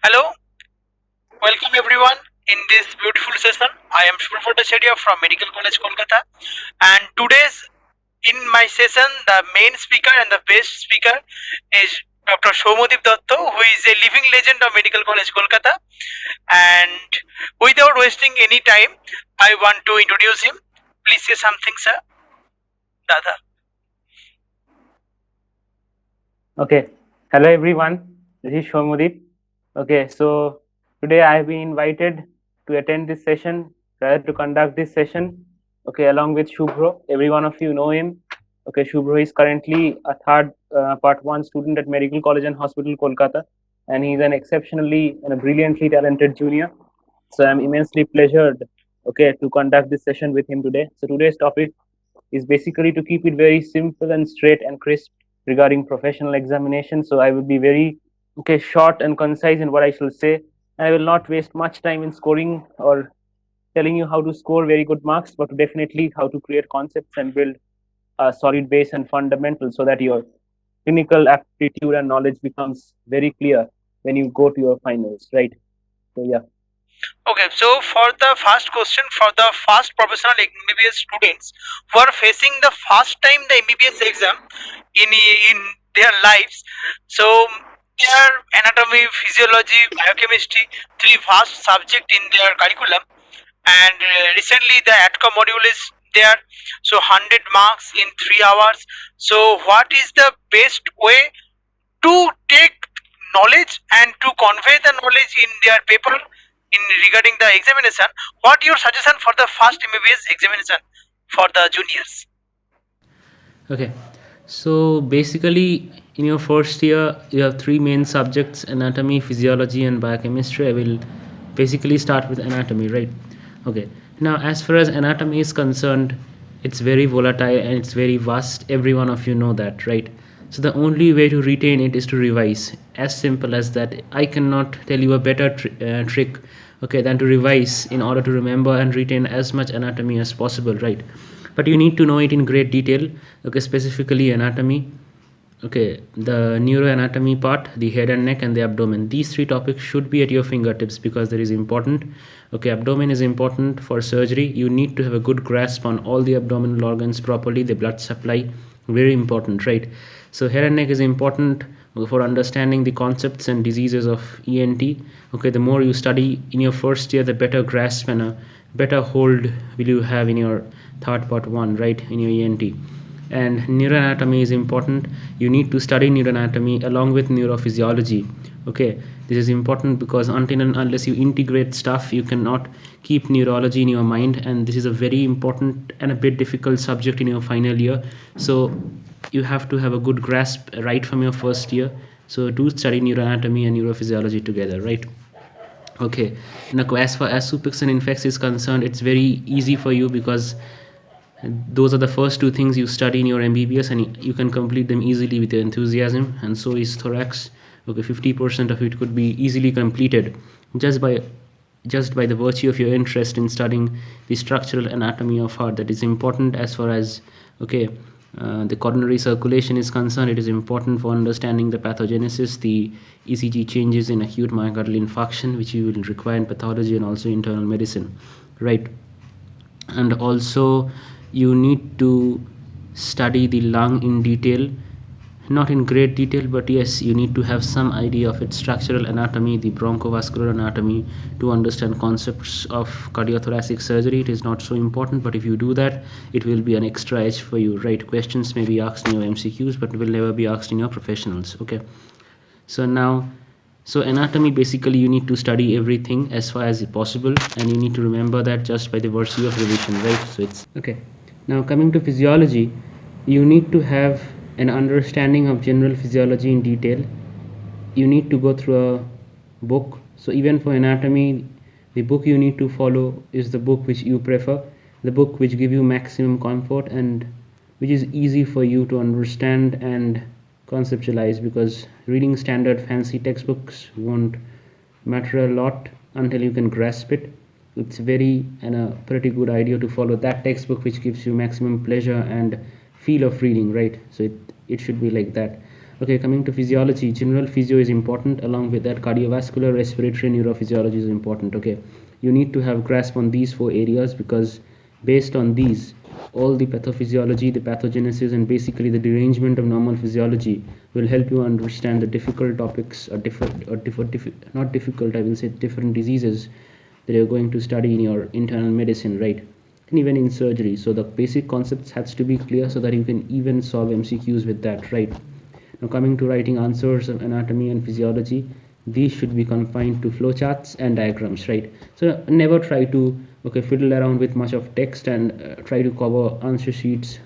Hello, welcome everyone in this beautiful session. I am Shubhra Bhattacharya from Medical College Kolkata, and today's in my session the main speaker and the best speaker is Dr. Shomadip Dotto, who is a living legend of Medical College Kolkata. And without wasting any time, I want to introduce him. Please say something, sir. Dada. Okay. Hello everyone. This is Shomudip. Okay, so today I have been invited to attend this session, rather to conduct this session. Okay, along with Shubhro. Every one of you know him. Okay, Shubhro is currently a third part one student at Medical College and Hospital Kolkata, and he's an exceptionally and a brilliantly talented junior. So I'm immensely pleasured, okay, to conduct this session with him today. So today's topic is basically to keep it very simple and straight and crisp regarding professional examination. So I will be very short and concise in what I shall say. And I will not waste much time in scoring or telling you how to score very good marks, but definitely how to create concepts and build a solid base and fundamentals so that your clinical aptitude and knowledge becomes very clear when you go to your finals, right? So yeah. Okay, so for the first question, for the first professional MBBS students who are facing the first time the MBBS exam in their lives, so their anatomy, physiology, biochemistry, three vast subject in their curriculum, and recently the ATCOM module is there, so 100 marks in 3 hours. So what is the best way to take knowledge and to convey the knowledge in their paper in regarding the examination? What your suggestion for the first MBBS examination for the juniors? Okay, so basically, in your first year, you have three main subjects: anatomy, physiology, and biochemistry. I will basically start with anatomy, right? Okay, now, as far as anatomy is concerned, it's very volatile and it's very vast. Every one of you know that, right? So, the only way to retain it is to revise. As simple as that. I cannot tell you a better trick, okay, than to revise in order to remember and retain as much anatomy as possible, right? But you need to know it in great detail, okay, specifically anatomy, okay, the neuroanatomy part, the head and neck, and the abdomen. These three topics should be at your fingertips because that is important. Okay, abdomen is important for surgery. You need to have a good grasp on all the abdominal organs properly, the blood supply, very important, right? So head and neck is important for understanding the concepts and diseases of ENT. Okay, the more you study in your first year, the better grasp and a better hold will you have in your third part one, right, in your ENT. And neuroanatomy is important. You need to study neuroanatomy along with neurophysiology. Okay, this is important because until and unless you integrate stuff, you cannot keep neurology in your mind, and this is a very important and a bit difficult subject in your final year. So you have to have a good grasp right from your first year. So do study neuroanatomy and neurophysiology together, right? Okay, now as far as Supix and Infex is concerned, it's very easy for you because those are the first two things you study in your MBBS, and you can complete them easily with your enthusiasm. And so is thorax. Okay, 50% of it could be easily completed just by the virtue of your interest in studying the structural anatomy of heart. That is important as far as, okay, the coronary circulation is concerned. It is important for understanding the pathogenesis, the ECG changes in acute myocardial infarction, which you will require in pathology and also internal medicine, right? And also you need to study the lung in detail, not in great detail, but yes, you need to have some idea of its structural anatomy, the bronchovascular anatomy, to understand concepts of cardiothoracic surgery. It is not so important, but if you do that, it will be an extra edge for you, right? Questions may be asked in your MCQs but will never be asked in your professionals. Okay, so now, so anatomy, basically you need to study everything as far as possible, and you need to remember that just by the virtue of revision, right? So it's okay. Now coming to physiology, you need to have an understanding of general physiology in detail. You need to go through a book. So even for anatomy, the book you need to follow is the book which you prefer, the book which give you maximum comfort and which is easy for you to understand and conceptualize, because reading standard fancy textbooks won't matter a lot until you can grasp it. It's very and a pretty good idea to follow that textbook which gives you maximum pleasure and feel of reading, right? So it should be like that. Okay, coming to physiology, general physio is important. Along with that, cardiovascular, respiratory, neurophysiology is important. Okay, you need to have grasp on these 4 areas, because based on these, all the pathophysiology, the pathogenesis, and basically the derangement of normal physiology will help you understand the difficult topics, or not difficult, I will say different diseases that you're going to study in your internal medicine, right? And even in surgery. So the basic concepts has to be clear so that you can even solve MCQs with that, right? Now coming to writing answers of anatomy and physiology, these should be confined to flowcharts and diagrams, right? So never try to fiddle around with much of text and try to cover answer sheets,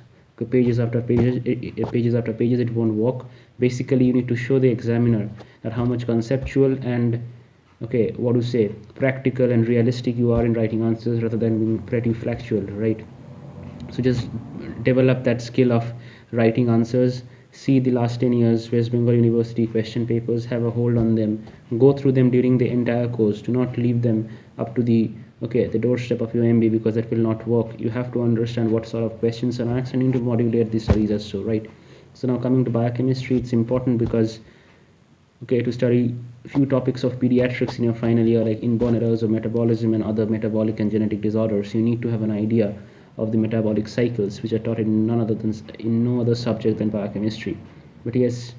pages after pages, pages after pages. It won't work. Basically, you need to show the examiner that how much conceptual and what to say, practical and realistic you are in writing answers, rather than being pretty factual, right? So just develop that skill of writing answers. See the last 10 years West Bengal University question papers, have a hold on them, go through them during the entire course. Do not leave them up to the doorstep of your MB, because that will not work. You have to understand what sort of questions are asked and need to modulate these studies also, right? So now coming to biochemistry, it's important because to study a few topics of pediatrics in your final year, like inborn errors of metabolism and other metabolic and genetic disorders. You need to have an idea of the metabolic cycles, which are taught in no other subject than biochemistry. But yes,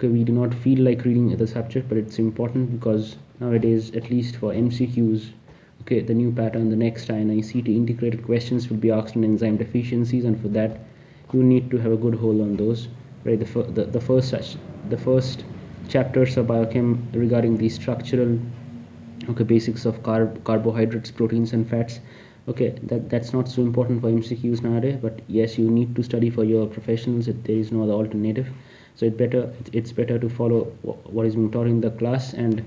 we do not feel like reading the subject, but it's important because nowadays, at least for MCQs, the new pattern, the next INICET integrated questions will be asked on enzyme deficiencies, and for that, you need to have a good hold on those, right? The first chapters of biochem regarding the structural basics of carbohydrates, proteins, and fats. That's not so important for MCQs nowadays, but yes, you need to study for your professionals if there is no other alternative. So it's better to follow what is being taught in the class and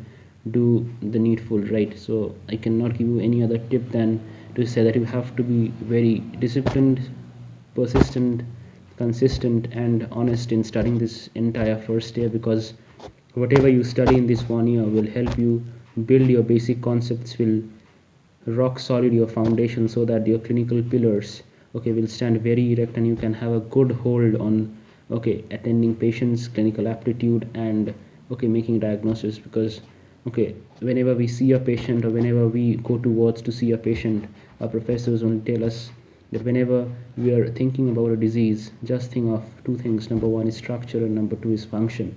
do the needful, right? So I cannot give you any other tip than to say that you have to be very disciplined, persistent, consistent, and honest in studying this entire first year, because whatever you study in this 1 year will help you build your basic concepts, will rock solid your foundation, so that your clinical pillars will stand very erect, and you can have a good hold on attending patients, clinical aptitude, and making diagnosis. Because whenever we see a patient, or whenever we go to wards to see a patient, our professors only tell us that whenever we are thinking about a disease, just think of two things. Number one is structure, and number two is function.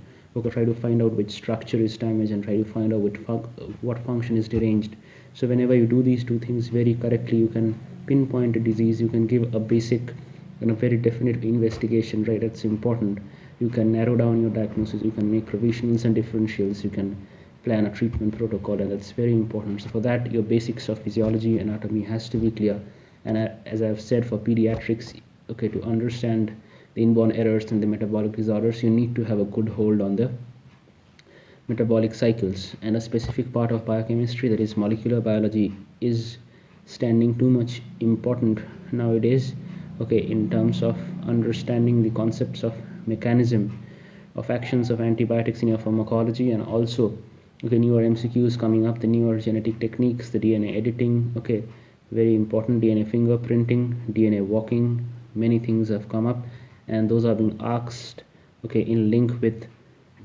Try to find out which structure is damaged, and try to find out what function is deranged. So whenever you do these two things very correctly, you can pinpoint a disease, you can give a basic and a very definite investigation, right? That's important. You can narrow down your diagnosis, you can make provisionals and differentials, you can plan a treatment protocol, and that's very important. So for that, your basics of physiology, anatomy has to be clear. And as I've said, for pediatrics, to understand the inborn errors and the metabolic disorders, you need to have a good hold on the metabolic cycles. And a specific part of biochemistry, that is molecular biology, is standing too much important nowadays, in terms of understanding the concepts of mechanism of actions of antibiotics in your pharmacology, and also newer MCQs coming up, the newer genetic techniques, the DNA editing, very important, DNA fingerprinting, DNA walking, many things have come up, and those are being asked in link with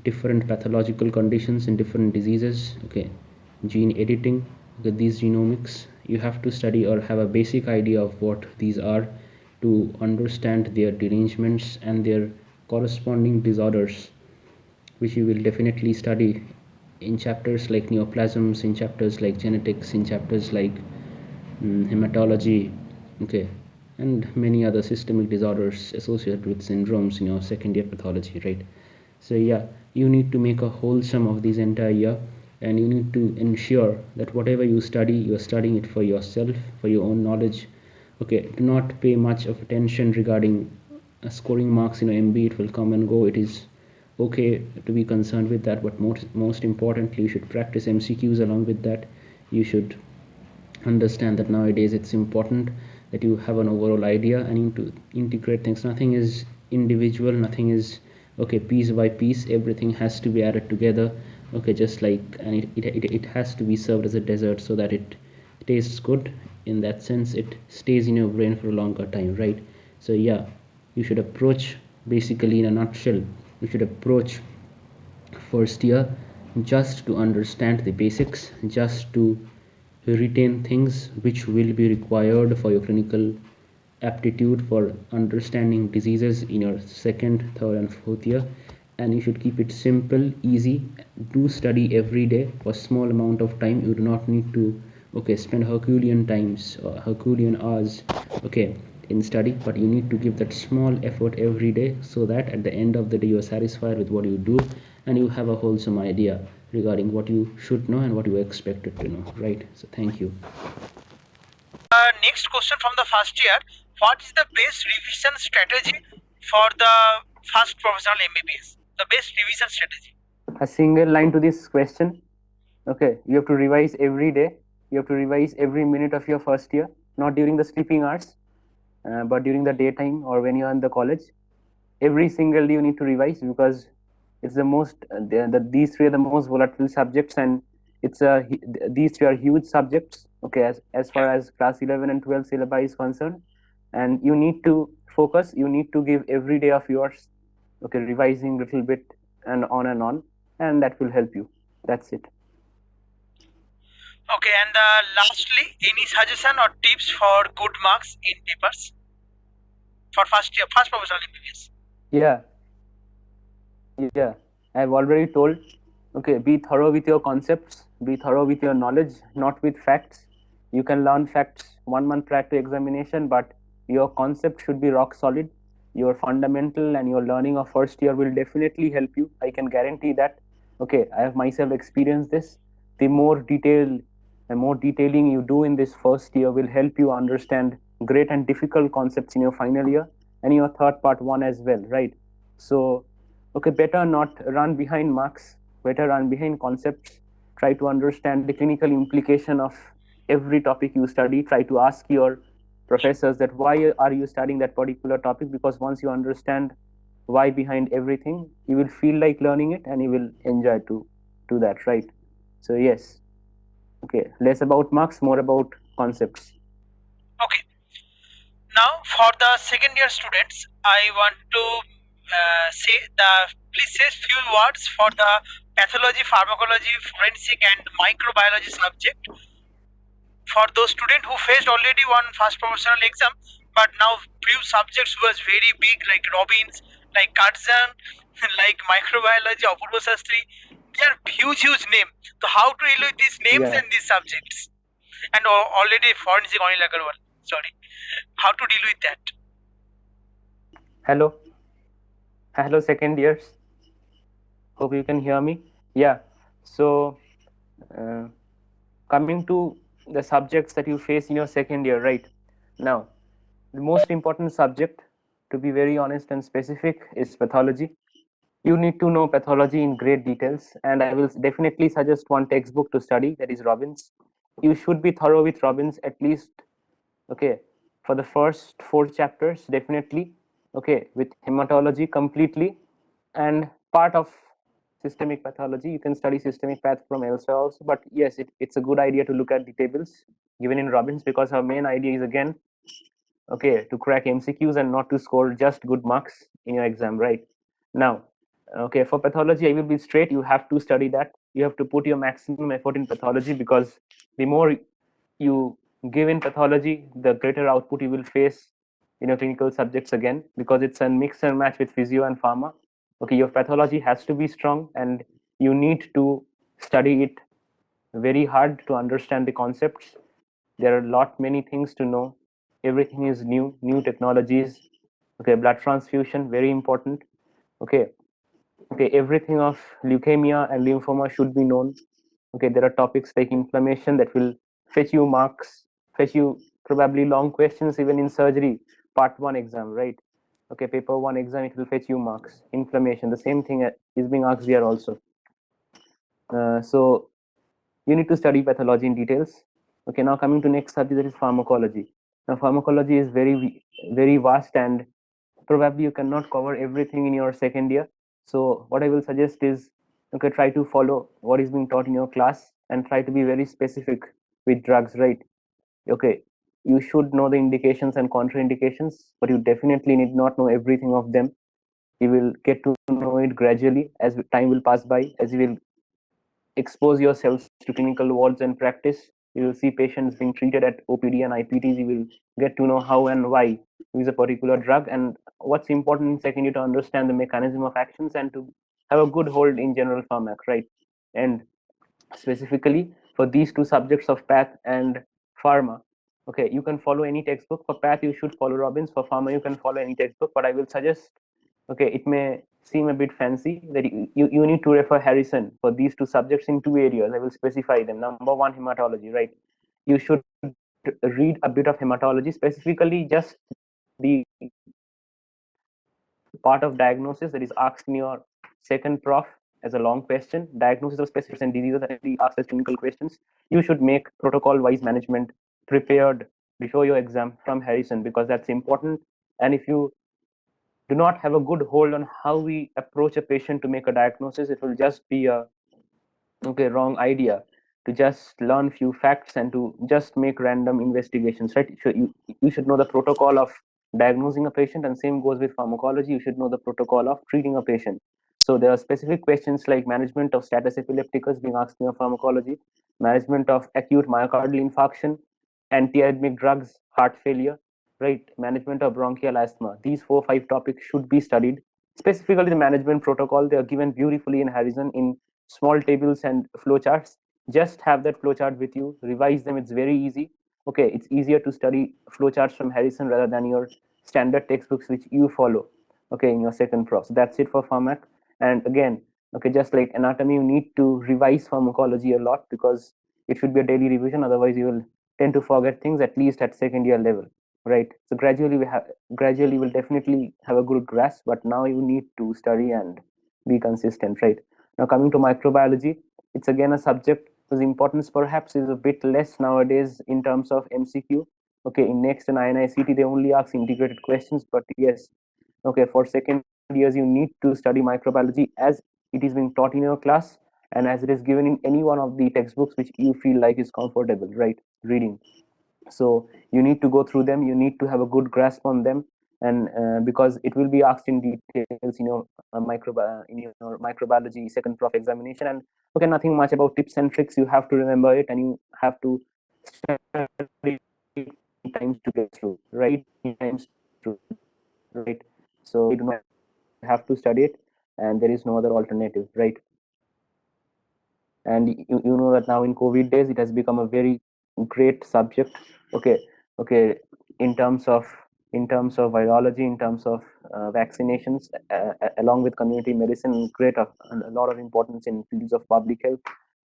different pathological conditions in different diseases. Gene editing, these genomics, you have to study or have a basic idea of what these are to understand their derangements and their corresponding disorders, which you will definitely study in chapters like neoplasms, in chapters like genetics, in chapters like hematology, and many other systemic disorders associated with syndromes in your second year pathology, right? So yeah, you need to make a wholesome of this entire year, and you need to ensure that whatever you study, you're studying it for yourself, for your own knowledge. Do not pay much of attention regarding scoring marks in MB. It will come and go. It is okay to be concerned with that, but most importantly, you should practice MCQs along with that. You should understand that nowadays it's important that you have an overall idea and you to integrate things. Nothing is individual, nothing is piece by piece, everything has to be added together, just like, and it has to be served as a dessert so that it tastes good. In that sense, it stays in your brain for a longer time, right? So yeah, you should approach, basically in a nutshell, you should approach first year just to understand the basics, just to retain things which will be required for your clinical aptitude for understanding diseases in your second, third, and fourth year. And you should keep it simple, easy. Do study every day for small amount of time. You do not need to spend Herculean times or Herculean hours in study, but you need to give that small effort every day so that at the end of the day you are satisfied with what you do and you have a wholesome idea regarding what you should know and what you are expected to know, right? So thank you. Next question from the first year: what is the best revision strategy for the first professional MBBS? The best revision strategy. A single line to this question. Okay, you have to revise every day. You have to revise every minute of your first year, not during the sleeping hours, but during the daytime or when you are in the college. Every single day you need to revise because it's the most. These three are the most volatile subjects, and these three are huge subjects. Okay, as far as class 11 and 12 syllabi is concerned, and you need to focus. You need to give every day of yours. Okay, revising little bit and on, and that will help you. That's it. Okay, and lastly, any suggestion or tips for good marks in papers for first professional MBBS? Yeah, I've already told. Okay, be thorough with your concepts, be thorough with your knowledge, not with facts. You can learn facts 1 month prior to examination, but your concept should be rock solid. Your fundamental and your learning of first year will definitely help you. I can guarantee that. Okay, I have myself experienced this. The more detailing you do in this first year will help you understand great and difficult concepts in your final year and your third part one as well, right? So okay, better not run behind marks, better run behind concepts. Try to understand the clinical implication of every topic you study. Try to ask your professors that why are you studying that particular topic, because once you understand why behind everything, you will feel like learning it and you will enjoy to do that, right? So yes, okay, less about marks, more about concepts. Okay. Now, for the second year students, I want to please say few words for the pathology, pharmacology, forensic, and microbiology subject. For those students who faced already one first professional exam, but now few subjects was very big, like Robbins, like Karzan, like microbiology, Apurva Sastry. They are huge name. So how to deal with these names Yeah. and these subjects? And already forensic Anil Agarwal. Sorry. How to deal with that? Hello second years, hope you can hear me. Yeah, so coming to the subjects that you face in your second year, right? Now, the most important subject, to be very honest and specific, is pathology. You need to know pathology in great details, and I will definitely suggest one textbook to study, that is Robbins. You should be thorough with Robbins at least, okay, for the first 4 chapters, definitely, okay, with hematology completely, and part of systemic pathology. You can study systemic path from elsewhere also, but yes, it's a good idea to look at the tables given in Robbins, because our main idea is again, okay, to crack MCQs and not to score just good marks in your exam, right? Now, okay, for pathology, I will be straight. You have to study that. You have to put your maximum effort in pathology, because the more you give in pathology, the greater output you will face in your clinical subjects again, because it's a mix and match with physio and pharma. Okay, your pathology has to be strong, and you need to study it very hard to understand the concepts. There are a lot many things to know. Everything is new technologies. Okay, blood transfusion, very important. Okay, everything of leukemia and lymphoma should be known. Okay, there are topics like inflammation that will fetch you marks, fetch you probably long questions even in surgery part 1 exam, right? Okay, paper 1 exam, it will fetch you marks. Inflammation, the same thing is being asked here also. So you need to study pathology in details. Okay, now coming to next subject, that is pharmacology. Now pharmacology is very vast, and probably you cannot cover everything in your second year. So what I will suggest is, okay, try to follow what is being taught in your class and try to be very specific with drugs, right? Okay, you should know the indications and contraindications, but you definitely need not know everything of them. You will get to know it gradually as time will pass by, as you will expose yourselves to clinical wards and practice. You will see patients being treated at OPD and IPTs. You will get to know how and why use a particular drug, and what's important in second year to understand the mechanism of actions and to have a good hold in general pharmac, right? And specifically for these two subjects of path and pharma, okay, you can follow any textbook. For path you should follow Robbins. For pharma you can follow any textbook, but I will suggest, okay, it may seem a bit fancy that you need to refer Harrison for these two subjects in two areas. I will specify them. Number one, hematology, right? You should read a bit of hematology, specifically just the part of diagnosis that is asked in your second prof as a long question. Diagnosis of specifics and diseases that be asked as clinical questions. You should make protocol wise management prepared before your exam from Harrison, because that's important. And if you do not have a good hold on how we approach a patient to make a diagnosis, it will just be a wrong idea to just learn few facts and to just make random investigations, right? So you should know the protocol of diagnosing a patient, and same goes with pharmacology. You should know the protocol of treating a patient. So there are specific questions like management of status epilepticus being asked in your pharmacology, management of acute myocardial infarction, antiarrhythmic drugs, heart failure, right? Management of bronchial asthma. These 4 5 topics should be studied. Specifically the management protocol, they are given beautifully in Harrison in small tables and flowcharts. Just have that flowchart with you, revise them. It's very easy. Okay, it's easier to study flowcharts from Harrison rather than your standard textbooks which you follow, okay, in your second prof. So that's it for pharmac. And again, okay, just like anatomy, you need to revise pharmacology a lot because it should be a daily revision. Otherwise you will tend to forget things, at least at second year level, right? So gradually will definitely have a good grasp, but now you need to study and be consistent, right? Now coming to microbiology, it's again a subject whose importance perhaps is a bit less nowadays in terms of MCQ. Okay, in next and INICT they only ask integrated questions, but yes, okay, for second years you need to study microbiology as it is being taught in your class and as it is given in any one of the textbooks which you feel like is comfortable, right, reading. So you need to go through them, you need to have a good grasp on them, and because it will be asked in details in your microbiology second prof examination. And okay, nothing much about tips and tricks, you have to remember it and you have to study times to get through, right? Times to, right? So you do not have to study it, and there is no other alternative, right? And you know that now in COVID days it has become a very great subject. Okay, okay, in terms of virology, in terms of vaccinations, along with community medicine, great a lot of importance in fields of public health.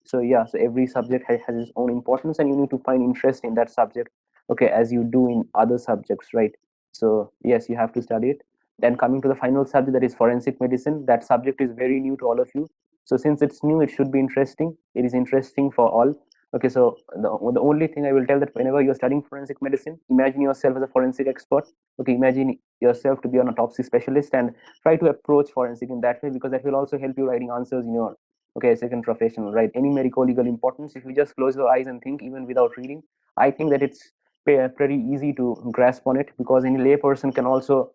So yeah, so every subject has its own importance and you need to find interest in that subject, okay, as you do in other subjects, right? So yes, you have to study it. Then coming to the final subject, that is forensic medicine. That subject is very new to all of you, so since it's new, it should be interesting. It is interesting for all. Okay, so the only thing I will tell that whenever you're studying forensic medicine, imagine yourself as a forensic expert. Okay, imagine yourself to be an autopsy specialist and try to approach forensic in that way, because that will also help you writing answers in your, okay, second professional, right? Any medical legal importance, if you just close your eyes and think even without reading, I think that it's pretty easy to grasp on it, because any lay person can also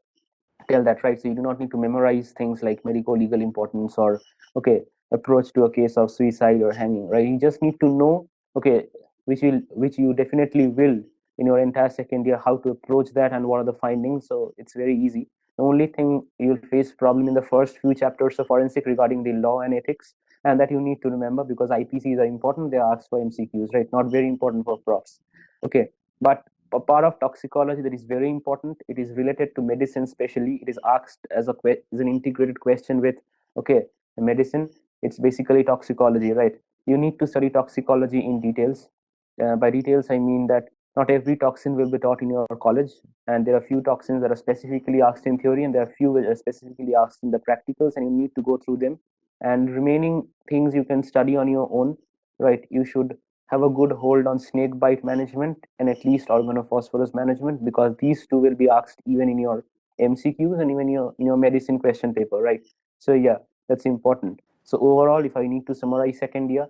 tell that, right? So you do not need to memorize things like medical legal importance or, okay, approach to a case of suicide or hanging, right? You just need to know, okay, which you definitely will in your entire second year, how to approach that and what are the findings. So it's very easy. The only thing you'll face problem in the first few chapters of forensic regarding the law and ethics, and that you need to remember, because IPCs are important, they are asked for MCQs, right? Not very important for profs. Okay, but a part of toxicology that is very important, it is related to medicine, especially it is asked as as an integrated question with, okay, medicine. It's basically toxicology, right? You need to study toxicology in details. By details I mean that not every toxin will be taught in your college, and there are few toxins that are specifically asked in theory and there are few that are specifically asked in the practicals, and you need to go through them. And remaining things you can study on your own, right? You should have a good hold on snake bite management and at least organophosphorus management, because these two will be asked even in your MCQs and even in your medicine question paper, right? So yeah, that's important. So overall, if I need to summarize second year,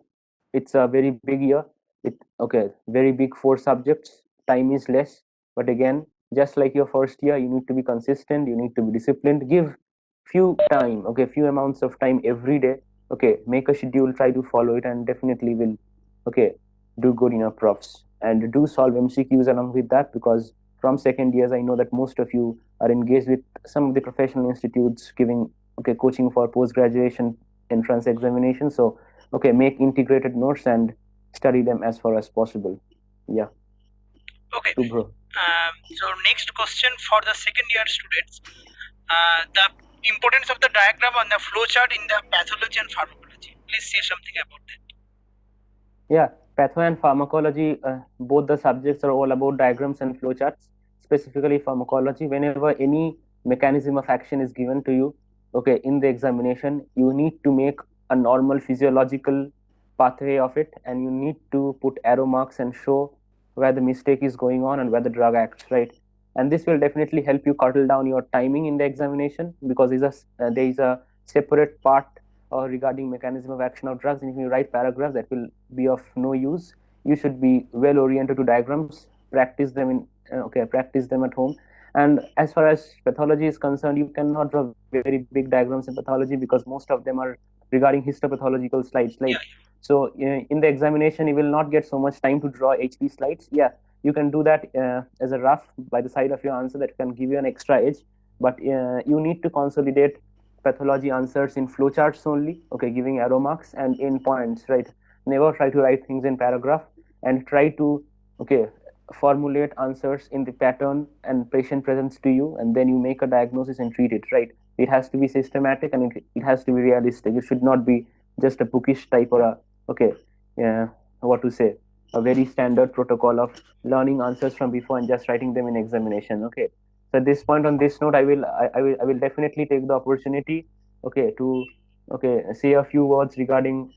it's a very big year. It, okay, very big 4 subjects. Time is less, but again, just like your first year, you need to be consistent. You need to be disciplined. Give few amounts of time every day. Okay, make a schedule, try to follow it, and definitely will, okay, do good in your profs, and do solve MCQs along with that, because from second years I know that most of you are engaged with some of the professional institutes giving, okay, coaching for post graduation entrance examination. So okay, make integrated notes and study them as far as possible. Yeah. Okay. Subhro. So next question for the second year students. The importance of the diagram on the flowchart in the pathology and pharmacology. Please say something about that. Yeah, patho and pharmacology, both the subjects are all about diagrams and flowcharts. Specifically pharmacology, whenever any mechanism of action is given to you, okay, in the examination, you need to make a normal physiological pathway of it, and you need to put arrow marks and show where the mistake is going on and where the drug acts, right? And this will definitely help you curtail down your timing in the examination, because there is a separate part or regarding mechanism of action of drugs, and if you write paragraphs, that will be of no use. You should be well oriented to diagrams, practice them at home. And as far as pathology is concerned, you cannot draw very big diagrams in pathology, because most of them are regarding histopathological slides, Yeah. so in the examination you will not get so much time to draw HP slides. Yeah, you can do that as a rough by the side of your answer, that can give you an extra edge, but you need to consolidate pathology answers in flowcharts only, okay, giving arrow marks and in points, right? Never try to write things in paragraph, and try to, okay, formulate answers in the pattern and patient presents to you, and then you make a diagnosis and treat it, right? It has to be systematic, and it has to be realistic. It should not be just a bookish type, or a, okay, yeah, what to say, a very standard protocol of learning answers from before and just writing them in examination, okay. So at this point, on this note, I will definitely take the opportunity, okay, to, okay, say a few words regarding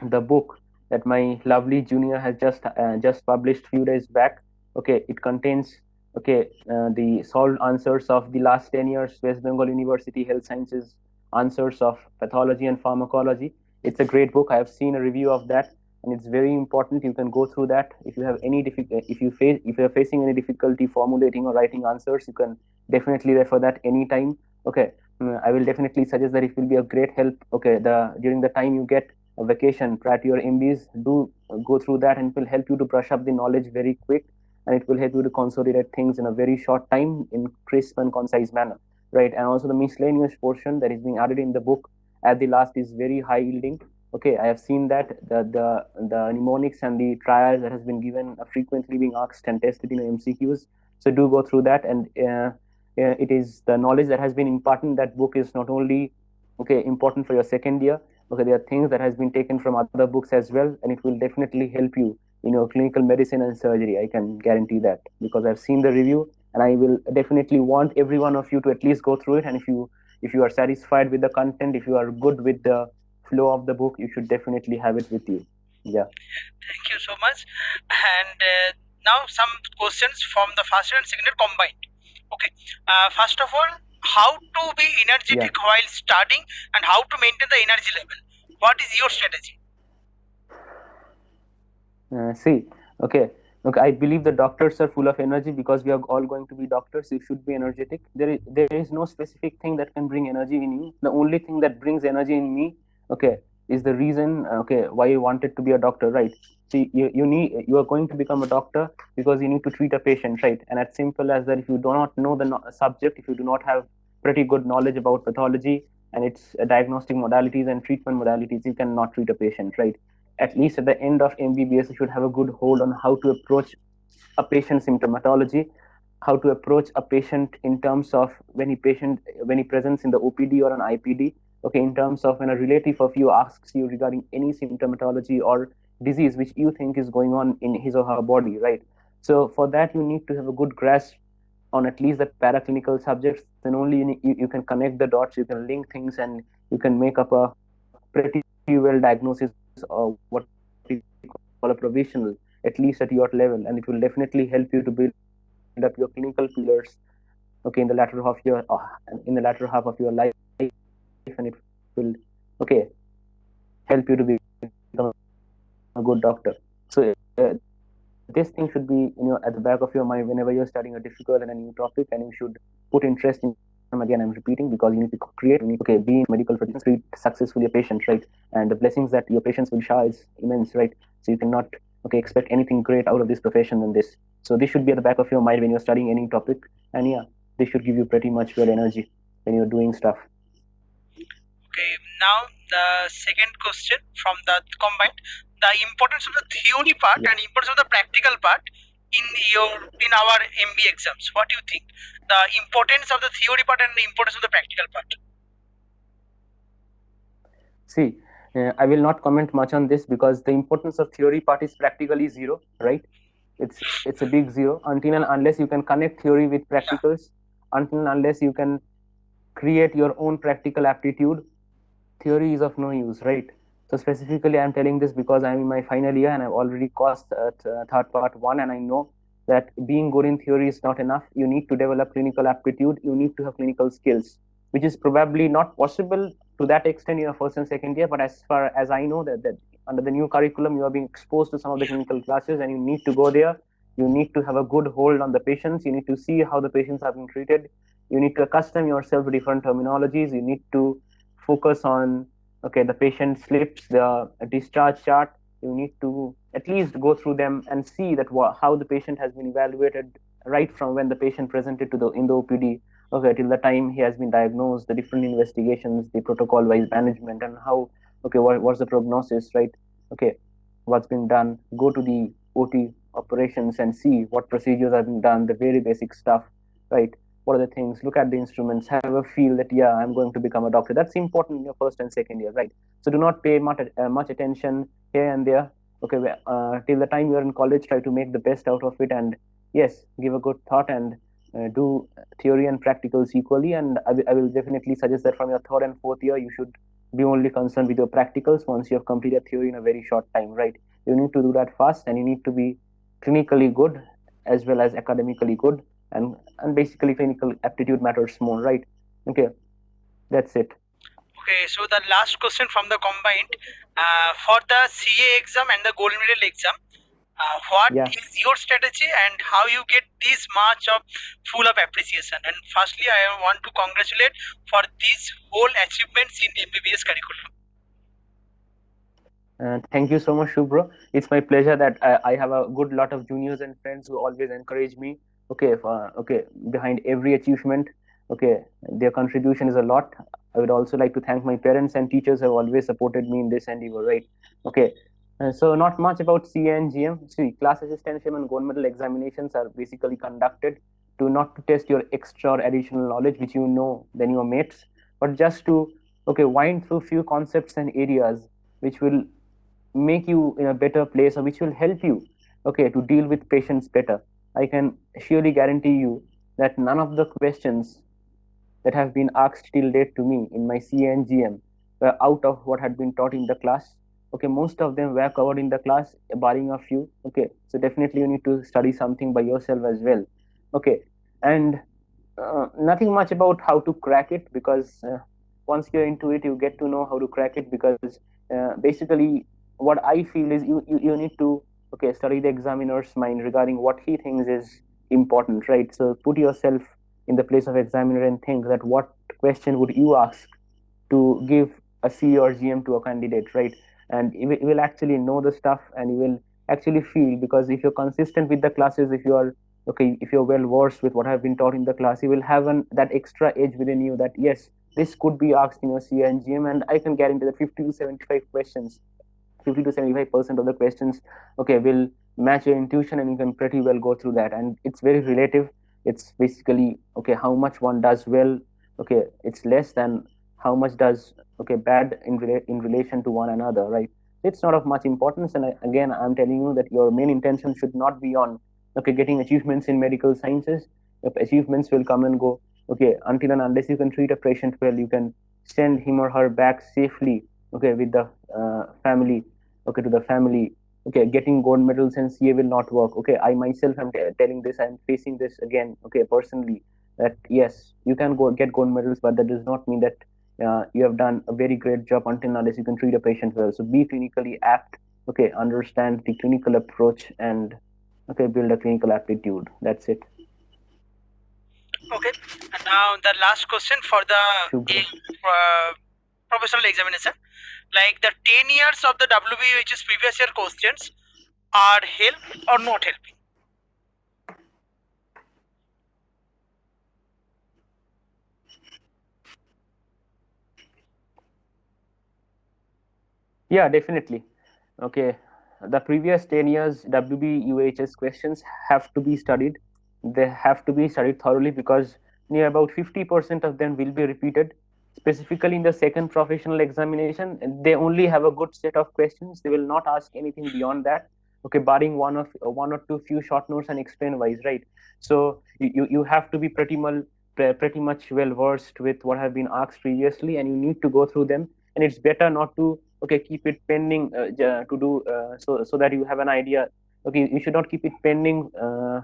the book that my lovely junior has just published few days back. Okay, it contains, okay, the solved answers of the last 10 years West Bengal University Health Sciences answers of pathology and pharmacology. It's a great book. I have seen a review of that, and it's very important. You can go through that. If you have any if you are facing any difficulty formulating or writing answers, you can definitely refer that anytime. Okay, I will definitely suggest that it will be a great help. Okay, the during the time you get a vacation prior to your MBs, do go through that, and it will help you to brush up the knowledge very quick, and it will help you to consolidate things in a very short time in crisp and concise manner, right? And also the miscellaneous portion that is being added in the book at the last is very high yielding. Okay, I have seen that the mnemonics and the trials that has been given are frequently being asked and tested in MCQs. So do go through that, and it is the knowledge that has been imparted in that book is not only, okay, important for your second year. Okay, there are things that has been taken from other books as well, and it will definitely help you in your clinical medicine and surgery. I can guarantee that, because I've seen the review, and I will definitely want every one of you to at least go through it. And if you are satisfied with the content, if you are good with the flow of the book, you should definitely have it with you. Yeah. Thank you so much. And now some questions from the first year and second year combined. Okay. First of all, how to be energetic while studying and how to maintain the energy level. What is your strategy? See, okay, I believe the doctors are full of energy, because we are all going to be doctors. You should be energetic. There is no specific thing that can bring energy in you. The only thing that brings energy in me, okay, is the reason, okay, why you wanted to be a doctor, right? See, you are going to become a doctor because you need to treat a patient, right? And as simple as that, if you do not know the subject, if you do not have pretty good knowledge about pathology and its diagnostic modalities and treatment modalities, you cannot treat a patient, right? At least at the end of MBBS, you should have a good hold on how to approach a patient symptomatology, how to approach a patient in terms of when he presents in the OPD or an IPD. Okay, in terms of when a relative of you asks you regarding any symptomatology or disease which you think is going on in his or her body, right? So for that, you need to have a good grasp on at least the paraclinical subjects. Then only you can connect the dots, you can link things, and you can make up a pretty well diagnosis, or what we call a provisional, at least at your level, and it will definitely help you to build up your clinical pillars, okay, in the latter half of your life, and it will, okay, help you to become a good doctor. So this thing should be at the back of your mind whenever you're studying a difficult and a new topic, and you should put interest in your studies. Okay, time again I'm repeating, because you need to create, you need to be in medical profession, treat successfully a patient, right? And the blessings that your patients will shower is immense, right? So you cannot expect anything great out of this profession than this. So this should be at the back of your mind when you're studying any topic, and yeah, this should give you pretty much your energy when you're doing stuff. Okay, now the second question from the combined, the importance of the theory part Yeah. and importance of the practical part in our MB exams. What do you think? The importance of the theory part and the importance of the practical part. See, I will not comment much on this because the importance of theory part is practically zero, right? It's a big zero until and unless you can connect theory with practicals, until and unless you can create your own practical aptitude, theory is of no use, right? So specifically, I'm telling this because I'm in my final year and I've already crossed third part one, and I know that being good in theory is not enough. You need to develop clinical aptitude. You need to have clinical skills, which is probably not possible to that extent in your first and second year. But as far as I know, that under the new curriculum, you are being exposed to some of the clinical classes, and you need to go there. You need to have a good hold on the patients. You need to see how the patients are being treated. You need to accustom yourself to different terminologies. You need to focus on the patient slips, the discharge chart. You need to at least go through them and see that how the patient has been evaluated right from when the patient presented to the in the OPD, till the time he has been diagnosed, the different investigations, the protocol wise management, and how what's the prognosis, right? What's been done. Go to the OT operations and see what procedures have been done, the very basic stuff, right? What are the things? Look at the instruments, have a feel that I'm going to become a doctor. That's important in your first and second year, right? So do not pay much attention here and there. Till the time you're in college, try to make the best out of it, and yes, give a good thought and do theory and practicals equally. And I will definitely suggest that from your third and fourth year, you should be only concerned with your practicals once you have completed theory in a very short time, right? You need to do that fast, and you need to be clinically good as well as academically good, and basically clinical aptitude matters more, right? Okay, that's it. Okay, so the last question from the combined, for the CA exam and the gold medal exam, what is your strategy and how you get this much of full of appreciation? And firstly, I want to congratulate for these whole achievements in MBBS curriculum. Thank you so much, Shubhra. It's my pleasure that I have a good lot of juniors and friends who always encourage me. Behind every achievement, their contribution is a lot. I would also like to thank my parents and teachers who have always supported me in this endeavor, right? So not much about CA and GM. See, class assistantship and gold medal examinations are basically conducted to not to test your extra or additional knowledge, which you know than your mates, but just to wind through few concepts and areas which will make you in a better place, or which will help you to deal with patients better. I can surely guarantee you that none of the questions that have been asked till date to me in my CA and GM were out of what had been taught in the class. Most of them were covered in the class, barring a few. So definitely you need to study something by yourself as well. And nothing much about how to crack it, because once you're into it, you get to know how to crack it, because basically what I feel is you need to study the examiner's mind regarding what he thinks is important, right? So put yourself in the place of examiner and think that what question would you ask to give a C or GM to a candidate, right? And you will actually know the stuff, and you will actually feel, because if you're consistent with the classes, if you're well versed with what have been taught in the class, you will have that extra edge within you that yes, this could be asked in your CA and GM, and I can guarantee that 50 to 75 questions 50 to 75% of the questions will match your intuition, and you can pretty well go through that. And it's very relative. It's basically how much one does well, it's less than how much does bad in relation to one another, right? It's not of much importance. And again, I'm telling you that your main intention should not be on getting achievements in medical sciences. If achievements will come and go, until and unless you can treat a patient well, you can send him or her back safely with the family, to the family. Getting gold medals and CA will not work. I myself am telling this, I'm facing this again personally, that yes, you can go get gold medals, but that does not mean that you have done a very great job until unless you can treat a patient well. So be clinically apt, understand the clinical approach, and build a clinical aptitude. That's it. Okay, and Now the last question for the Shubhra. professional examination, like the 10 years of the WB, which is previous year questions, are help or not helping? Yeah, definitely. Okay, the previous 10 years WB UHS questions have to be studied. They have to be studied thoroughly because near about 50% of them will be repeated. Specifically in the second professional examination, they only have a good set of questions. They will not ask anything beyond that. Okay, barring one or two few short notes and explain wise, right? So you have to be pretty much well versed with what have been asked previously, and you need to go through them. And it's better not to keep it pending to do so that you have an idea. Okay, you should not keep it pending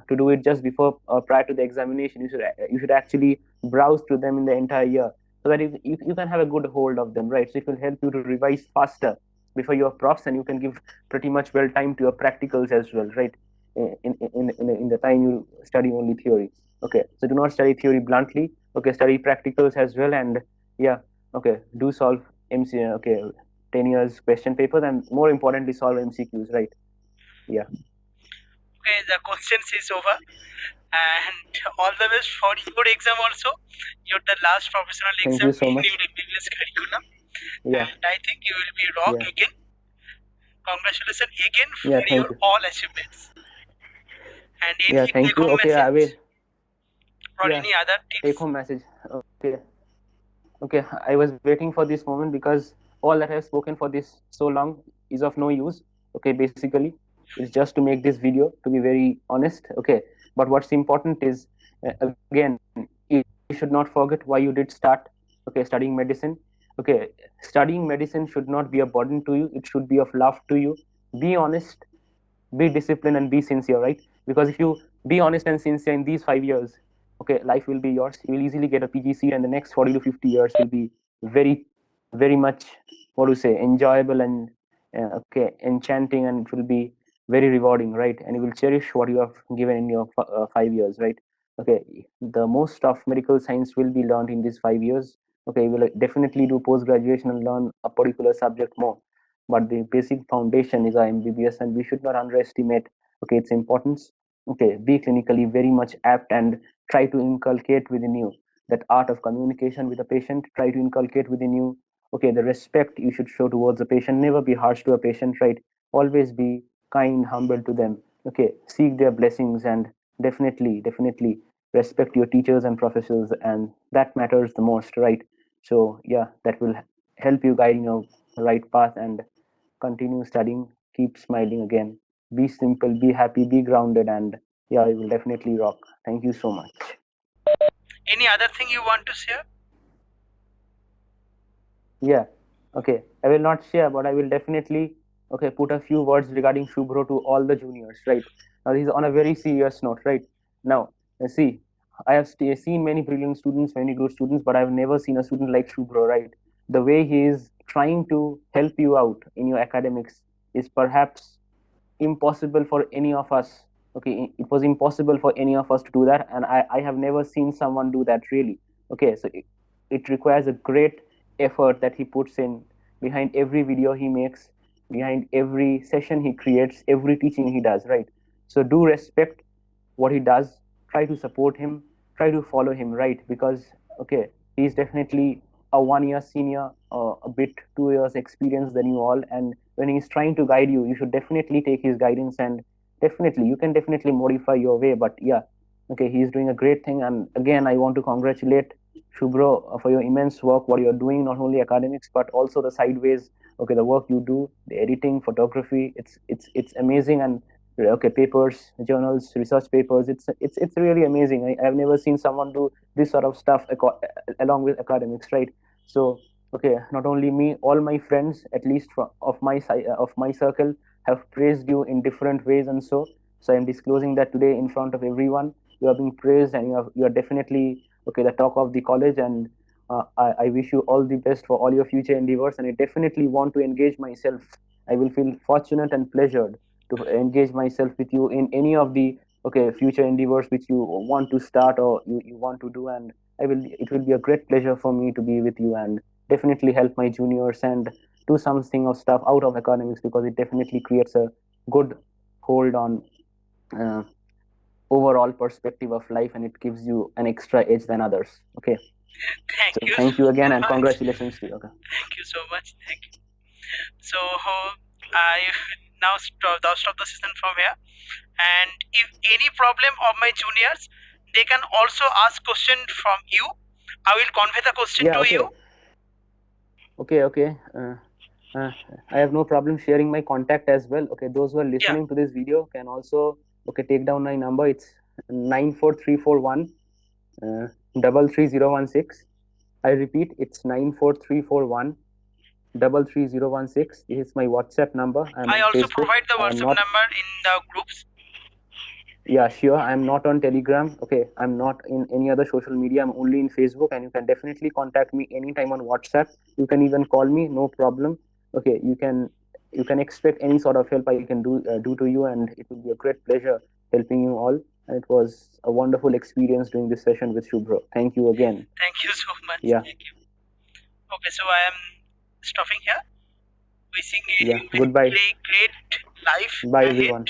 to do it just before prior to the examination. You should actually browse through them in the entire year so that you can have a good hold of them, right? So it will help you to revise faster before your profs, and you can give pretty much well time to your practicals as well, right? In the time you study only theory. Okay, so do not study theory bluntly. Okay, study practicals as well. And yeah, okay, do solve MC. Okay, 10 years question papers, and more importantly solve MCQs, right? Yeah. Okay, the questions is over, and all the best for your exam also. You're the last professional Thank exam you so in much. your MBBS curriculum, Yeah. and I think you will be rock Yeah. again. Congratulations again Yeah, for thank your you. all achievements. And Yeah, any thank take you. home Okay, I will. message or Yeah, any other take tips? home message. Okay. Okay, I was waiting for this moment because all that I've spoken for this so long is of no use. Okay, basically, it's just to make this video, to be very honest. Okay, but what's important is, again, you should not forget why you did start, okay, studying medicine. Okay, studying medicine should not be a burden to you, it should be of love to you. Be honest, be disciplined, and be sincere, right? Because if you be honest and sincere in these 5 years, okay, life will be yours. You will easily get a PG seat, and the next 40 to 50 years will be very, very much, what to say, enjoyable and okay, enchanting, and it will be very rewarding, right? And you will cherish what you have given in your 5 years, right? Okay, the most of medical science will be learned in these 5 years. Okay, you will definitely do post graduation and learn a particular subject more, but the basic foundation is our MBBS, and we should not underestimate, okay, its importance. Okay, be clinically very much apt and try to inculcate within you that art of communication with the patient. Try to inculcate within you, okay, the respect you should show towards the patient. Never be harsh to a patient, right? Always be kind, humble to them. Okay, seek their blessings, and definitely respect your teachers and professors, and that matters the most, right? So yeah, that will help you guiding your right path, and continue studying, keep smiling again. Be simple, be happy, be grounded, and yeah, you will definitely rock. Thank you so much. Any other thing you want to share? Yeah, okay. I will not share, but I will definitely, okay, put a few words regarding Shubhro to all the juniors, right? Now, this is on a very serious note, right? Now, see, I have seen many brilliant students, many good students, but I've never seen a student like Shubhro, right? The way he is trying to help you out in your academics is perhaps impossible for any of us. Okay, it was impossible for any of us to do that, and I have never seen someone do that, really. Okay, so it requires a great effort that he puts in behind every video he makes, behind every session he creates, every teaching he does, right? So do respect what he does, try to support him, try to follow him, right? Because okay, he's definitely a 1 year senior, a bit 2 years experience than you all, and when he's trying to guide you, you should definitely take his guidance, and definitely you can definitely modify your way. But yeah, okay, he's doing a great thing, and again, I want to congratulate Shubhro for your immense work, what you're doing, not only academics but also the sideways. Okay, the work you do, the editing, photography, it's amazing. And okay, papers, journals, research papers, it's really amazing. I've never seen someone do this sort of stuff along with academics, right? So okay, not only me, all my friends, at least of my circle, have praised you in different ways, and so I'm disclosing that today in front of everyone. You are being praised, and you are definitely okay, the talk of the college. And I wish you all the best for all your future endeavors, and I definitely want to engage myself. I will feel fortunate and pleasured to engage myself with you in any of the okay future endeavors which you want to start or you want to do. And it will be a great pleasure for me to be with you and definitely help my juniors and do something of stuff out of academics, because it definitely creates a good hold on uh, overall perspective of life, and it gives you an extra edge than others. Okay, Thank so you thank you so again and much. congratulations to you. Okay. Thank you so much. Thank you. So I now stop the session from here. And if any problem of my juniors, they can also ask question from you. I will convey the question Yeah, to okay. you. Okay. I have no problem sharing my contact as well. Okay, those who are listening to this video can also take down my number. It's 94341 33016. I repeat, it's 94341 33016. This is my WhatsApp number. I'm I on also Facebook. provide the I am WhatsApp not. number in the groups. Yeah, sure. I'm not on Telegram. Okay, I'm not in any other social media. I'm only in Facebook, and you can definitely contact me anytime on WhatsApp. You can even call me, no problem. Okay, you can expect any sort of help I can do to you, and it will be a great pleasure helping you all. And it was a wonderful experience doing this session with Shubhro. Thank you again. Thank you so much. Yeah. Thank you. Okay, so I am stopping here. Wishing you Yeah. a Goodbye. great life Bye, ahead. everyone.